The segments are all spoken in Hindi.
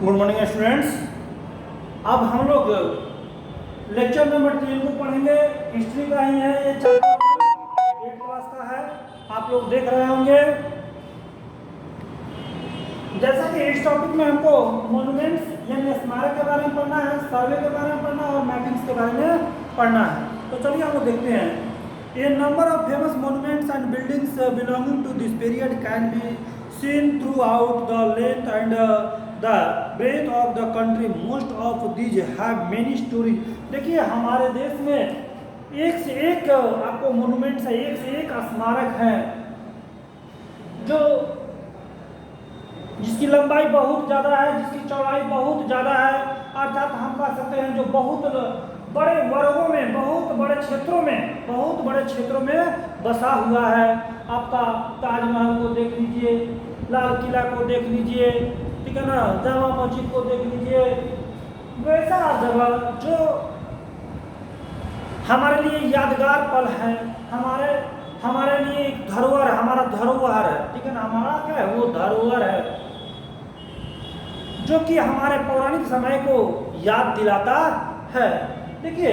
Good morning students. अब हम लोग लेक्चर नंबर 3 को पढ़ेंगे। हिस्ट्री का ही है ये, चैप्टर 8 क्लास का है, आप लोग देख रहे होंगे। जैसा कि इस टॉपिक में हमको मॉन्यूमेंट्स यानी स्मारक के बारे में पढ़ना है, सर्वे के बारे में पढ़ना है और मैपिंग्स के बारे में पढ़ना है। तो चलिए हम लोग देखते हैं। A number of famous monuments and buildings belonging to this period can be seen throughout the length and the breadth of the country. Most of these have many stories. देखिए हमारे देश में एक से एक आपको मोनूमेंट्स है, एक से एक स्मारक है जो जिसकी लंबाई बहुत ज़्यादा है, जिसकी चौड़ाई बहुत ज़्यादा है, अर्थात हम कह सकते हैं जो बहुत बड़े वर्गों में, बहुत बड़े क्षेत्रों में बसा हुआ है। आपका ताजमहल को देख लीजिए, लाल किला को देख लीजिए, ठीक है ना, जामा मस्जिद को देख लीजिए। वैसा जगह जो हमारे लिए यादगार पल है, हमारे लिए एक धरोहर, हमारा धरोहर है, ठीक है ना, हमारा क्या है वो धरोहर है जो कि हमारे पौराणिक समय को याद दिलाता है। देखिए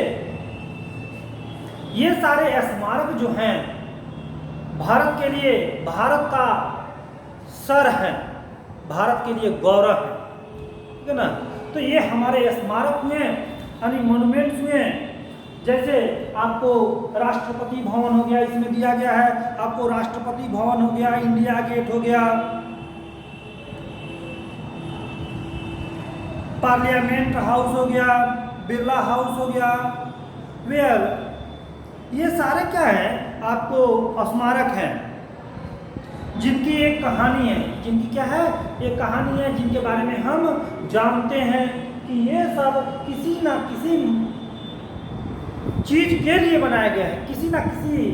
ये सारे स्मारक जो हैं भारत के लिए, भारत का सर है, भारत के लिए गौरव है, ठीक है ना। तो ये हमारे स्मारक हुए यानी मोन्यूमेंट्स हुए। जैसे आपको राष्ट्रपति भवन हो गया, इसमें दिया गया है, आपको राष्ट्रपति भवन हो गया, इंडिया गेट हो गया, पार्लियामेंट हाउस हो गया, बिरला हाउस हो गया। वेल ये सारे क्या है आपको स्मारक हैं जिनकी एक कहानी है, जिनकी क्या है एक कहानी है, जिनके बारे में हम जानते हैं कि ये सब किसी ना किसी चीज के लिए बनाया गया है, किसी ना किसी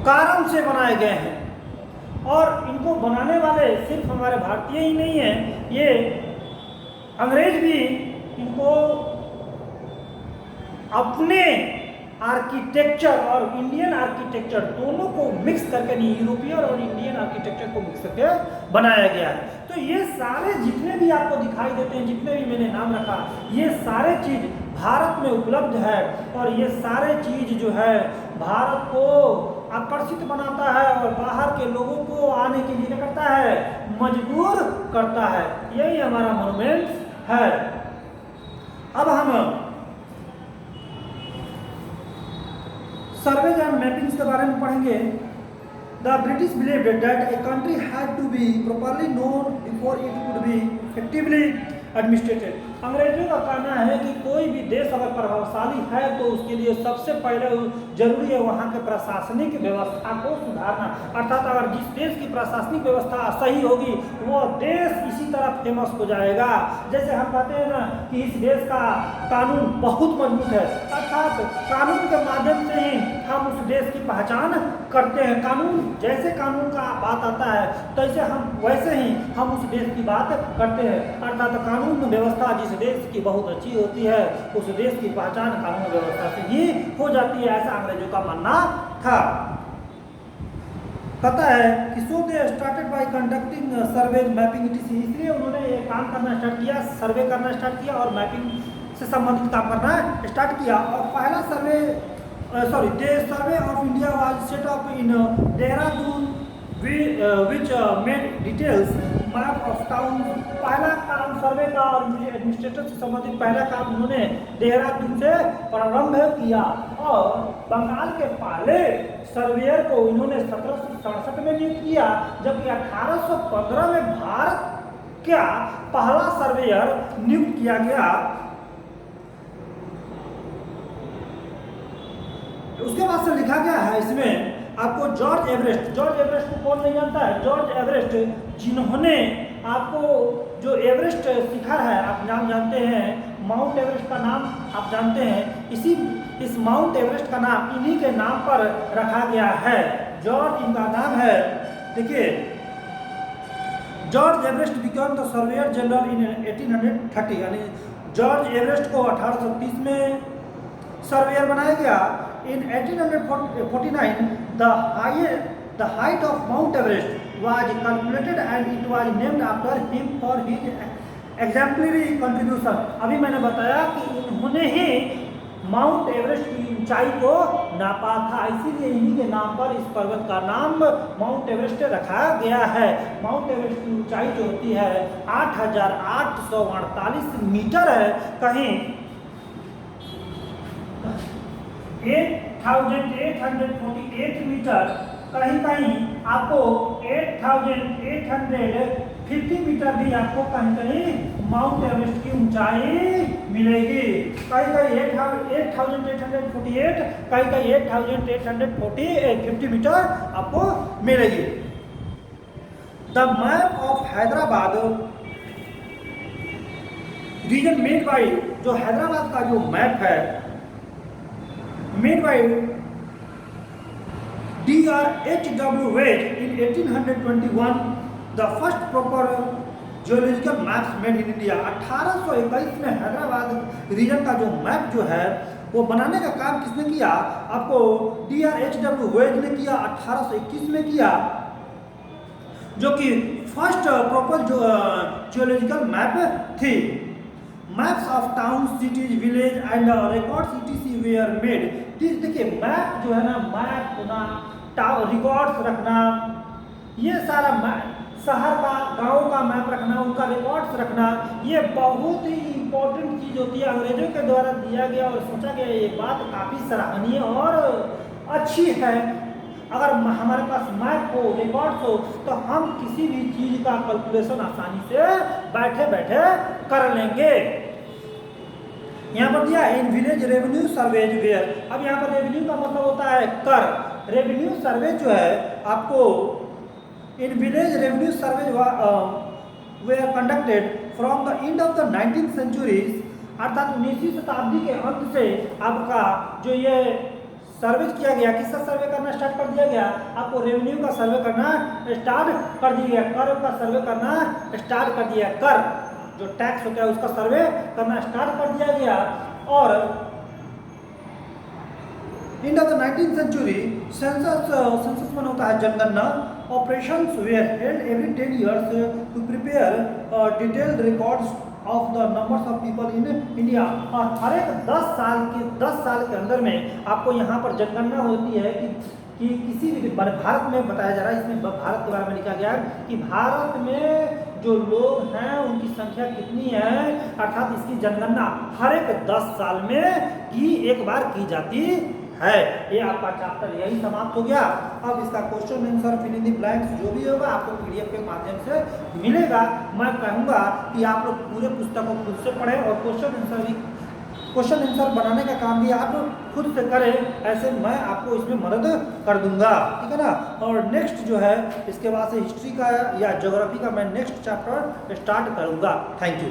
कारण से बनाए गए हैं। और इनको बनाने वाले सिर्फ हमारे भारतीय ही नहीं हैं, ये अंग्रेज भी इनको अपने आर्किटेक्चर और इंडियन आर्किटेक्चर दोनों को मिक्स करके, नहीं यूरोपियन और इंडियन आर्किटेक्चर को मिक्स करके बनाया गया है। तो ये सारे जितने भी आपको दिखाई देते हैं, जितने भी मैंने नाम रखा, ये सारे चीज भारत में उपलब्ध है और ये सारे चीज जो है भारत को आकर्षित बनाता है और बाहर के लोगों को आने के लिए करता है, मजबूर करता है। यही हमारा मोन्यूमेंट्स है। अब हम सर्वेज एंड मैपिंग्स के बारे में पढ़ेंगे। The British believed that a country had to be properly known before it could be effectively administered. अंग्रेजों का कहना है कि कोई भी देश अगर प्रभावशाली है तो उसके लिए सबसे पहले जरूरी है वहाँ के प्रशासनिक व्यवस्था को सुधारना। अर्थात अगर जिस देश की प्रशासनिक व्यवस्था सही होगी वो देश इसी तरह फेमस हो जाएगा। जैसे हम कहते हैं ना कि इस देश का कानून बहुत मजबूत है, अर्थात कानून के माध्यम से ही हम उस देश की पहचान करते हैं। कानून जैसे कानून का बात आता है तैसे वैसे ही हम उस देश की बात करते हैं। अर्थात कानून व्यवस्था जिस देश की बहुत अच्छी होती है उस देश की पहचान कानून व्यवस्था से ही हो जाती है, ऐसा अंग्रेजों का मानना था। पता है कि so they started by conducting survey mapping ETC, इसलिए उन्होंने ये काम करना स्टार्ट किया, सर्वे करना स्टार्ट किया और मैपिंग से संबंधित काम करना स्टार्ट किया। और पहला सर्वे the survey of India was set up in Dehradun, which made details map of town। पहला काम सर्वे का और एडमिनिस्ट्रेटर से संबंधित पहला काम उन्होंने देहरादून से प्रारंभ किया और बंगाल के पहले सर्वेयर को इन्होंने 1767 में नियुक्त किया, जबकि 1815 में भारत का पहला सर्वेयर नियुक्त किया गया। उसके बाद से लिखा गया है इसमें आपको जॉर्ज एवरेस्ट को कौन नहीं जानता है? जॉर्ज एवरेस्ट, जिन्होंने आपको जो एवरेस्ट शिखर है आप नाम जानते हैं, माउंट एवरेस्ट का नाम आप जानते हैं, इस माउंट एवरेस्ट का नाम इन्हीं के नाम पर रखा गया है। जॉर्ज इनका नाम है। देखिए George Everest become the surveyor general in 1830, यानी जॉर्ज एवरेस्ट को 1830 में सर्वेयर बनाया गया। In 1849, the the height of mount Everest was calculated and it was named after him for his exemplary contribution. अभी मैंने बताया कि इन्होंने ही माउंट एवरेस्ट की ऊंचाई को नापा था, इसीलिए इन्हीं के नाम पर इस पर्वत का नाम माउंट एवरेस्ट रखा गया है। माउंट एवरेस्ट की ऊंचाई जो होती है 8,848 मीटर है, कहीं 8,848 मीटर, कहीं कहीं आपको 8,850 मीटर भी आपको कहीं कहीं माउंट एवरेस्ट की ऊंचाई मिलेगी। कहीं कहीं 8,848, कहीं कहीं 8,850 मीटर आपको मिलेगी। The map of Hyderabad region made by, जो हैदराबाद का जो मैप है made by D.R.H.W. Wade in 1821, the first proper geological maps made in India. 1821 में हैदराबाद रीजन का जो मैप जो है वो बनाने का काम किसने किया? आपको D.R.H.W. वेड ने किया, 1821 में किया, जो कि फर्स्ट प्रॉपर जो जियोलॉजिकल मैप थी। Maps of town, cities, village and records etc were made. देखिए मैप जो है ना, मैप होना, रिकॉर्ड्स रखना, ये सारा शहर का, गांव का मैप रखना, उनका रिकॉर्ड्स रखना, ये बहुत ही इम्पोर्टेंट चीज़ होती है। अंग्रेजों के द्वारा दिया गया और सोचा गया, ये बात काफ़ी सराहनीय और अच्छी है। अगर हमारे पास मैप हो, रिकॉर्ड्स हो, तो हम किसी भी चीज़ का कैलकुलेशन आसानी से बैठे बैठे कर लेंगे। यहाँ पर दिया in village revenue survey were. अब यहाँ पर रेवेन्यू का मतलब होता है कर। रेवेन्यू सर्वे जो है आपको in village revenue survey were conducted from the end of the 19th centuries, अर्थात 19वीं शताब्दी के अंत से आपका जो ये सर्वे किया गया, किसका सर्वे करना स्टार्ट कर दिया गया? आपको रेवेन्यू का सर्वे करना स्टार्ट कर दिया गया, कर का सर्वे करना स्टार्ट कर दिया, कर जो टैक्स होता है उसका सर्वे करना स्टार्ट कर दिया गया। और end of the 19th century census में होता है जनगणना। Operations were held every 10 years to prepare detailed records of the numbers of people in India. और हर एक 10 साल के अंदर में आपको यहाँ पर जनगणना होती है कि किसी भी भारत में बताया जा रहा है, इसमें भारत के बारे में लिखा गया है कि भारत में जो लोग हैं उनकी संख्या कितनी है, अर्थात इसकी जनगणना हर एक 10 साल में एक बार की जाती है। ये आपका चैप्टर यही समाप्त हो गया। अब इसका question answer fill in the blanks जो भी होगा आपको PDF के माध्यम से मिलेगा। मैं कहूँगा कि आप लोग पूरे पुस्तक को खुद से पढ़ें और क्वेश्चन आंसर बनाने का काम भी आप खुद से करें, ऐसे मैं आपको इसमें मदद कर दूंगा, ठीक है ना। और नेक्स्ट जो है इसके बाद से हिस्ट्री का या ज्योग्राफी का मैं नेक्स्ट चैप्टर स्टार्ट करूंगा। Thank you.